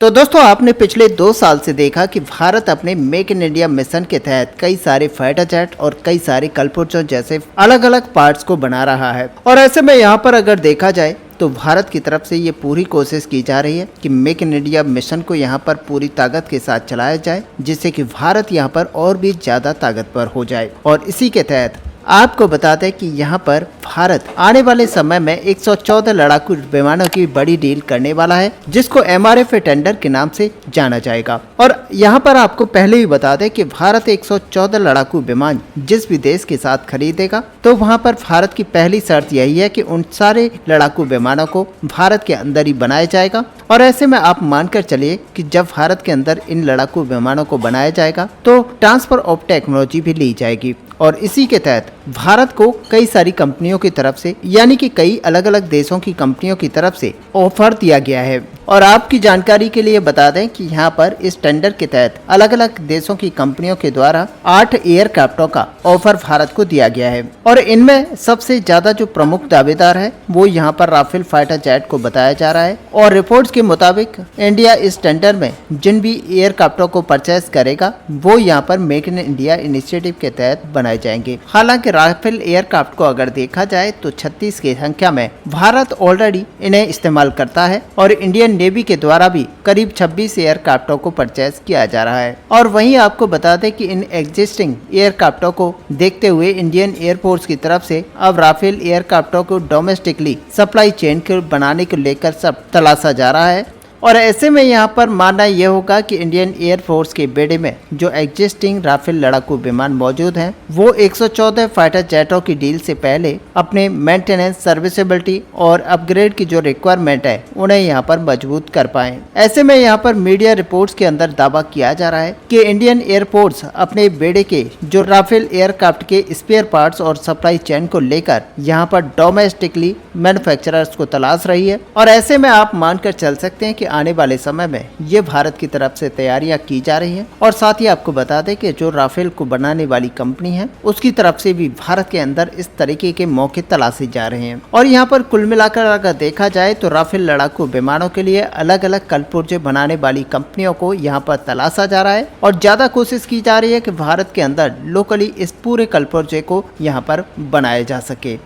तो दोस्तों आपने पिछले 2 साल से देखा कि भारत अपने मेक इन इंडिया मिशन के तहत कई सारे फाइटर जेट और कई सारे कलपुर्जों जैसे अलग अलग पार्ट्स को बना रहा है। और ऐसे में यहाँ पर अगर देखा जाए तो भारत की तरफ से ये पूरी कोशिश की जा रही है कि मेक इन इंडिया मिशन को यहाँ पर पूरी ताकत के साथ चलाया जाए, जिससे कि भारत यहाँ पर और भी ज्यादा ताकतवर हो जाए। और इसी के तहत आपको बता दें कि यहाँ पर भारत आने वाले समय में 114 लड़ाकू विमानों की बड़ी डील करने वाला है, जिसको MRF टेंडर के नाम से जाना जाएगा। और यहाँ पर आपको पहले ही बता दें कि भारत 114 लड़ाकू विमान जिस भी देश के साथ खरीदेगा, तो वहाँ पर भारत की पहली शर्त यही है कि उन सारे लड़ाकू विमानों को भारत के अंदर ही बनाया जाएगा। और ऐसे में आप मानकर चलिए कि जब भारत के अंदर इन लड़ाकू विमानों को बनाया जाएगा तो ट्रांसफर ऑफ टेक्नोलॉजी भी ली जाएगी। और इसी के तहत भारत को कई सारी कंपनियों की तरफ से, यानी कि कई अलग अलग देशों की कंपनियों की तरफ से ऑफर दिया गया है। और आपकी जानकारी के लिए बता दें कि यहाँ पर इस टेंडर के तहत अलग अलग देशों की कंपनियों के द्वारा 8 एयरक्राफ्टों का ऑफर भारत को दिया गया है। और इनमें सबसे ज्यादा जो प्रमुख दावेदार है वो यहाँ पर राफेल फाइटर जेट को बताया जा रहा है। और रिपोर्ट्स के मुताबिक इंडिया इस टेंडर में जिन भी एयरक्राफ्टों को परचेज करेगा वो यहाँ पर मेक इन इंडिया इनिशिएटिव के तहत बनाए जाएंगे। हालांकि राफेल एयरक्राफ्ट को अगर देखा जाए तो 36 की संख्या में भारत ऑलरेडी इन्हें इस्तेमाल करता है और इंडियन नेवी के द्वारा भी करीब 26 एयरक्राफ्टों को परचेज किया जा रहा है। और वहीं आपको बता दें कि इन एग्जिस्टिंग एयरक्राफ्टों को देखते हुए इंडियन एयरफोर्स की तरफ से अब राफेल एयरक्राफ्टों को डोमेस्टिकली सप्लाई चेन को बनाने को लेकर सब तलाशा जा रहा है। और ऐसे में यहाँ पर मानना यह होगा कि इंडियन एयरफोर्स के बेड़े में जो एग्जिस्टिंग राफेल लड़ाकू विमान मौजूद हैं वो 114 फाइटर जेटों की डील से पहले अपने मेंटेनेंस, सर्विसेबिलिटी और अपग्रेड की जो रिक्वायरमेंट है उन्हें यहाँ पर मजबूत कर पाएं। ऐसे में यहाँ पर मीडिया रिपोर्ट्स के अंदर दावा किया जा रहा है कि इंडियन एयरफोर्स अपने बेड़े के जो राफेल एयरक्राफ्ट के स्पेयर पार्ट्स और सप्लाई चेन को लेकर यहाँ पर डोमेस्टिकली मैन्युफैक्चरर्स को तलाश रही है। और ऐसे में आप मानकर चल सकते हैं कि आने वाले समय में ये भारत की तरफ से तैयारियां की जा रही हैं। और साथ ही आपको बता दें कि जो राफेल को बनाने वाली कंपनी है उसकी तरफ से भी भारत के अंदर इस तरीके के मौके तलाशे जा रहे हैं। और यहाँ पर कुल मिलाकर अगर देखा जाए तो राफेल लड़ाकू विमानों के लिए अलग अलग कलपुर्जे बनाने वाली कंपनियों को यहाँ पर तलाशा जा रहा है और ज्यादा कोशिश की जा रही है कि भारत के अंदर लोकली इस पूरे कलपुर्जे को यहाँ पर बनाया जा सके।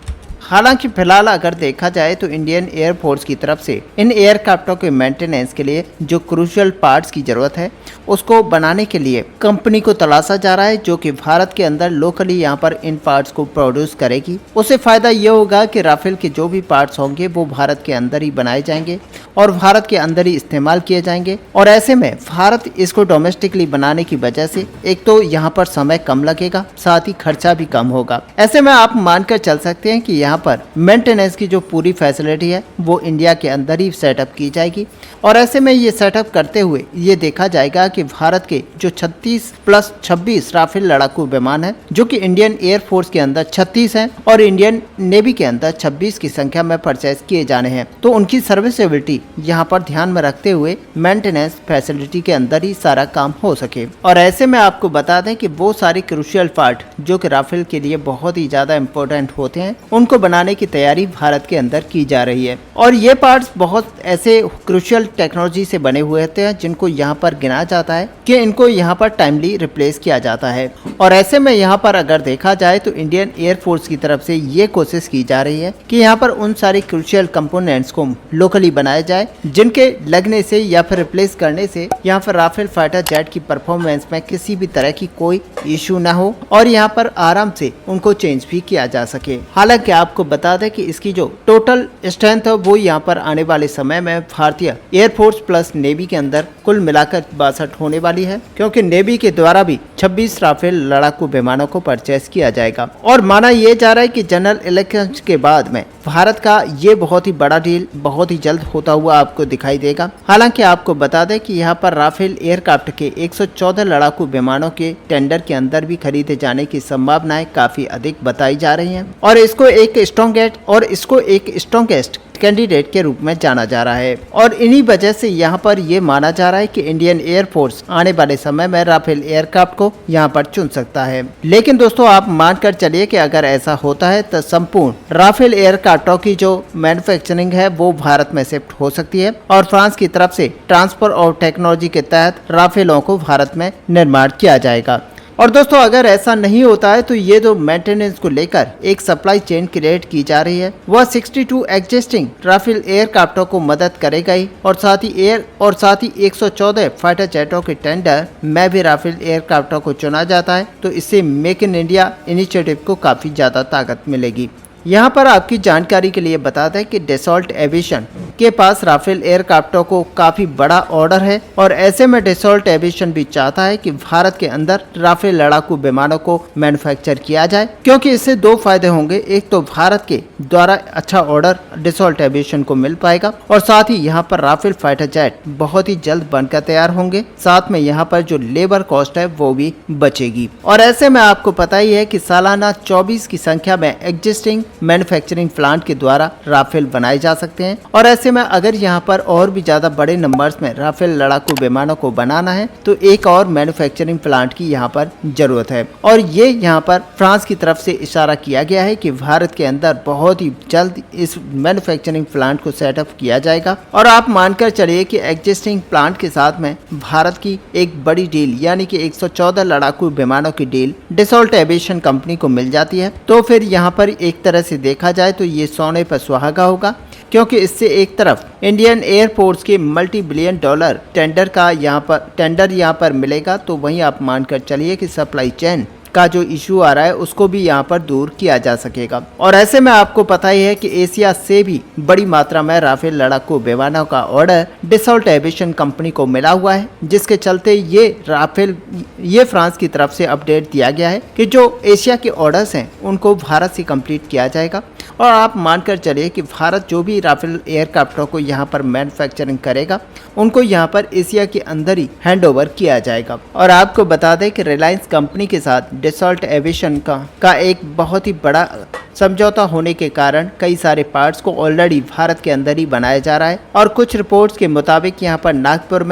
हालांकि फिलहाल अगर देखा जाए तो इंडियन एयरफोर्स की तरफ से इन एयरक्राफ्टों के मेंटेनेंस के लिए जो क्रूशियल पार्ट्स की जरूरत है उसको बनाने के लिए कंपनी को तलाशा जा रहा है, जो कि भारत के अंदर लोकली यहाँ पर इन पार्ट्स को प्रोड्यूस करेगी। उससे फायदा ये होगा कि राफेल के जो भी पार्ट्स होंगे वो भारत के अंदर ही बनाए जाएंगे और भारत के अंदर ही इस्तेमाल किए जाएंगे। और ऐसे में भारत इसको डोमेस्टिकली बनाने की वजह से एक तो यहाँ पर समय कम लगेगा, साथ ही खर्चा भी कम होगा। ऐसे में आप मानकर चल सकते हैं कि यहाँ पर मेंटेनेंस की जो पूरी फैसिलिटी है वो इंडिया के अंदर ही सेटअप की जाएगी। और ऐसे में ये सेटअप करते हुए ये देखा जाएगा कि भारत के जो 36 प्लस 26 राफेल लड़ाकू विमान है, जो कि इंडियन एयरफोर्स के अंदर 36 हैं और इंडियन नेवी के अंदर 26 की संख्या में परचेज किए जाने हैं, तो उनकी सर्विसेबिलिटी यहाँ पर ध्यान में रखते हुए मेंटेनेंस फैसिलिटी के अंदर ही सारा काम हो सके। और ऐसे में आपको बता दें कि वो सारे क्रूशियल पार्ट जो कि राफेल के लिए बहुत ही ज्यादा इंपॉर्टेंट होते हैं उनको बनाने की तैयारी भारत के अंदर की जा रही है। और ये पार्ट्स बहुत ऐसे क्रूशियल टेक्नोलॉजी से बने हुए होते हैं जिनको यहाँ पर गिना जाता है कि इनको यहाँ पर टाइमली रिप्लेस किया जाता है। और ऐसे में यहाँ पर अगर देखा जाए तो इंडियन एयरफोर्स की तरफ से ये कोशिश की जा रही है कि यहाँ पर उन सारी क्रूशियल कंपोनेंट्स को लोकली बनाया जाए जिनके लगने से या फिर रिप्लेस करने से यहाँ पर राफेल फाइटर जेट की परफॉर्मेंस में किसी भी तरह की कोई इशू ना हो और यहाँ पर आराम से उनको चेंज भी किया जा सके। हालांकि आपको बता दें कि इसकी जो टोटल स्ट्रेंथ है वो यहाँ पर आने वाले समय में भारतीय एयरफोर्स प्लस नेवी के अंदर कुल मिलाकर 62 होने वाली है, क्योंकि नेवी के द्वारा भी 26 राफेल लड़ाकू विमानों को परचेज किया जाएगा। और माना यह जा रहा है कि जनरल इलेक्शन के बाद में भारत का ये बहुत ही बड़ा डील बहुत ही जल्द होता हुआ आपको दिखाई देगा। हालांकि आपको बता दें कि यहाँ पर राफेल एयरक्राफ्ट के 114 लड़ाकू विमानों के टेंडर के अंदर भी खरीदे जाने की संभावनाएं काफी अधिक बताई जा रही हैं और इसको एक एक स्ट्रॉन्गेस्ट और इसको एक स्ट्रॉन्गेस्ट कैंडिडेट के रूप में जाना जा रहा है और इन्हीं वजह से यहाँ पर ये माना जा रहा है कि इंडियन एयरफोर्स आने वाले समय में राफेल एयरक्राफ्ट को यहाँ पर चुन सकता है। लेकिन दोस्तों आप मानकर चलिए कि अगर ऐसा होता है तो संपूर्ण राफेल एयरक्राफ्टों की जो मैन्युफैक्चरिंग है वो भारत में शिफ्ट हो सकती है और फ्रांस की तरफ से ट्रांसफर ऑफ टेक्नोलॉजी के तहत राफेलों को भारत में निर्माण किया जाएगा। और दोस्तों अगर ऐसा नहीं होता है तो ये जो मेंटेनेंस को लेकर एक सप्लाई चेन क्रिएट की जा रही है वह 62 एग्जिस्टिंग राफेल एयरक्राफ्टों को मदद करेगा ही और साथ ही 114 फाइटर जेटों के टेंडर में भी राफेल एयरक्राफ्टों को चुना जाता है। तो इससे मेक इन इंडिया इनिशिएटिव को काफी ज्यादा ताकत मिलेगी। यहाँ पर आपकी जानकारी के लिए बता दें कि डसॉल्ट एविएशन के पास राफेल एयरक्राफ्टों को काफी बड़ा ऑर्डर है और ऐसे में डसॉल्ट एविएशन भी चाहता है कि भारत के अंदर राफेल लड़ाकू विमानों को मैन्युफैक्चर किया जाए, क्योंकि इससे दो फायदे होंगे। एक तो भारत के द्वारा अच्छा ऑर्डर डसॉल्ट एविएशन को मिल पाएगा और साथ ही यहाँ पर राफेल फाइटर जेट बहुत ही जल्द बनकर तैयार होंगे। साथ में यहाँ पर जो लेबर कॉस्ट है वो भी बचेगी। और ऐसे में आपको पता ही है कि सालाना 24 की संख्या में एग्जिस्टिंग मैन्युफैक्चरिंग प्लांट के द्वारा राफेल बनाए जा सकते हैं और ऐसे में अगर यहाँ पर और भी ज्यादा बड़े नंबर्स में राफेल लड़ाकू विमानों को बनाना है तो एक और मैन्युफैक्चरिंग प्लांट की यहाँ पर जरूरत है। और ये यहाँ पर फ्रांस की तरफ से इशारा किया गया है कि भारत के अंदर बहुत ही जल्द इस मैन्युफैक्चरिंग प्लांट को सेटअप किया जाएगा। और आप मानकर चलिए कि एग्जिस्टिंग प्लांट के साथ में भारत की एक बड़ी डील यानी कि 114 लड़ाकू विमानों की डील डसॉल्ट एविएशन कंपनी को मिल जाती है तो फिर यहाँ पर एक तरह से देखा जाए तो ये सोने पर सुहागा होगा, क्योंकि इससे एक तरफ इंडियन एयरफोर्स के मल्टी बिलियन डॉलर टेंडर यहाँ पर मिलेगा, तो वहीं आप मानकर चलिए कि सप्लाई चेन का जो इशू आ रहा है उसको भी यहाँ पर दूर किया जा सकेगा। और ऐसे में आपको पता ही है कि एशिया से भी बड़ी मात्रा में राफेल लड़ाकू विमानों का ऑर्डर डसॉल्ट एविएशन कंपनी को मिला हुआ है, जिसके चलते ये फ्रांस की तरफ से अपडेट दिया गया है कि जो एशिया के ऑर्डर्स हैं उनको भारत से कंप्लीट किया जाएगा। और आप मानकर चलिए कि भारत जो भी राफेल एयरक्राफ्टों को यहाँ पर मैन्युफैक्चरिंग करेगा उनको यहाँ पर एशिया के अंदर ही हैंडओवर किया जाएगा। और आपको बता दें कि रिलायंस कंपनी के साथ डसॉल्ट एविएशन का एक बहुत ही बड़ा समझौता होने के कारण कई सारे पार्ट्स को ऑलरेडी भारत के अंदर ही बनाया जा रहा है। और कुछ रिपोर्ट्स के मुताबिक यहाँ पर नागपुर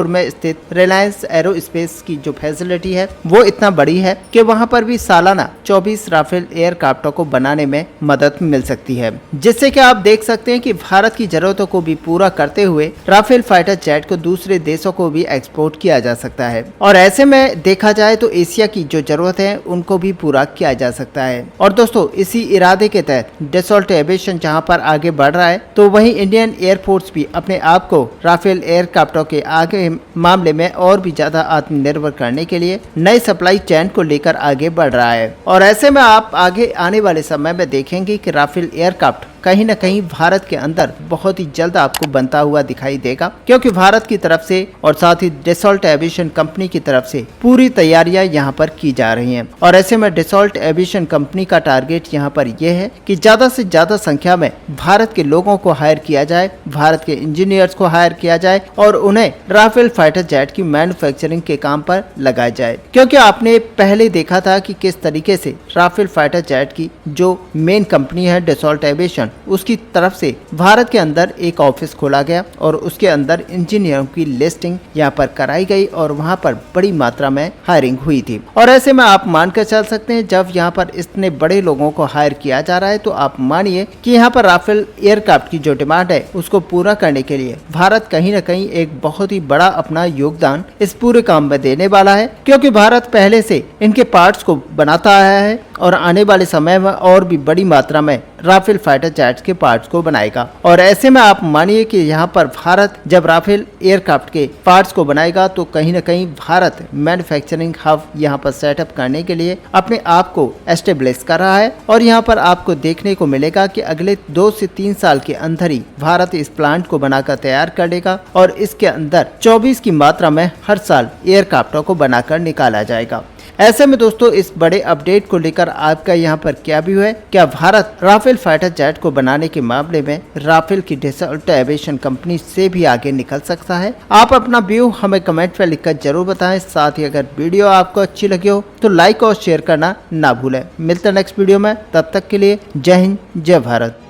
में स्थित रिलायंस एरोस्पेस की जो फैसिलिटी है वो इतना बड़ी है कि वहाँ पर भी सालाना 24 राफेल एयरक्राफ्टों को बनाने में मदद मिल सकती है, जिससे कि आप देख सकते हैं कि भारत की जरूरतों को भी पूरा करते हुए राफेल फाइटर जेट को दूसरे देशों को भी एक्सपोर्ट किया जा सकता है। और ऐसे में देखा जाए तो एशिया की जो जरूरत है उनको भी पूरा किया जा सकता है। और दोस्तों इसी इरादे के तहत डसॉल्ट एविएशन जहां पर आगे बढ़ रहा है तो वहीं इंडियन एयरफोर्स भी अपने आप को राफेल एयरक्राफ्टों के आगे मामले में और भी ज्यादा आत्मनिर्भर करने के लिए नई सप्लाई चेन को लेकर आगे बढ़ रहा है। और ऐसे में आप आगे आने वाले समय में देखेंगे कि राफेल एयरक्राफ्ट कहीं न कहीं भारत के अंदर बहुत ही जल्द आपको बनता हुआ दिखाई देगा, क्योंकि भारत की तरफ से और साथ ही डसॉल्ट एविएशन कंपनी की तरफ से पूरी तैयारियां यहां पर की जा रही हैं। और ऐसे में डसॉल्ट एविएशन कंपनी का टारगेट यहां पर यह है कि ज्यादा से ज्यादा संख्या में भारत के लोगों को हायर किया जाए, भारत के इंजीनियर्स को हायर किया जाए और उन्हें राफेल फाइटर जेट की मैन्युफैक्चरिंग के काम पर लगाया जाए। क्योंकि आपने पहले देखा था कि किस तरीके से राफेल फाइटर जेट की जो मेन कंपनी है डसॉल्ट एविएशन उसकी तरफ से भारत के अंदर एक ऑफिस खोला गया और उसके अंदर इंजीनियरों की लिस्टिंग यहाँ पर कराई गई और वहाँ पर बड़ी मात्रा में हायरिंग हुई थी। और ऐसे में आप मानकर चल सकते हैं जब यहाँ पर इतने बड़े लोगों को हायर किया जा रहा है तो आप मानिए कि यहाँ पर राफेल एयरक्राफ्ट की जो डिमांड है उसको पूरा करने के लिए भारत कहीं न कहीं एक बहुत ही बड़ा अपना योगदान इस पूरे काम में देने वाला है, क्योंकि भारत पहले से इनके पार्ट्स को बनाता आया है और आने वाले समय में और भी बड़ी मात्रा में राफेल फाइटर जेट्स के पार्ट्स को बनाएगा। और ऐसे में आप मानिए कि यहाँ पर भारत जब राफेल एयरक्राफ्ट के पार्ट्स को बनाएगा तो कहीं न कहीं भारत मैन्युफैक्चरिंग हब यहाँ पर सेटअप करने के लिए अपने आप को एस्टेब्लिश कर रहा है। और यहाँ पर आपको देखने को मिलेगा कि अगले 2 से 3 साल के अंदर ही भारत इस प्लांट को बनाकर तैयार कर देगा और इसके अंदर 24 की मात्रा में हर साल एयरक्राफ्टों को बनाकर निकाला जाएगा। ऐसे में दोस्तों इस बड़े अपडेट को लेकर आपका यहाँ पर क्या व्यू है? क्या भारत राफेल फाइटर जेट को बनाने के मामले में राफेल की डसल्ट एविएशन कंपनी से भी आगे निकल सकता है? आप अपना व्यू हमें कमेंट में लिखकर जरूर बताएं। साथ ही अगर वीडियो आपको अच्छी लगी हो तो लाइक और शेयर करना ना भूलें। मिलते हैं नेक्स्ट वीडियो में, तब तक के लिए जय हिंद, जय भारत।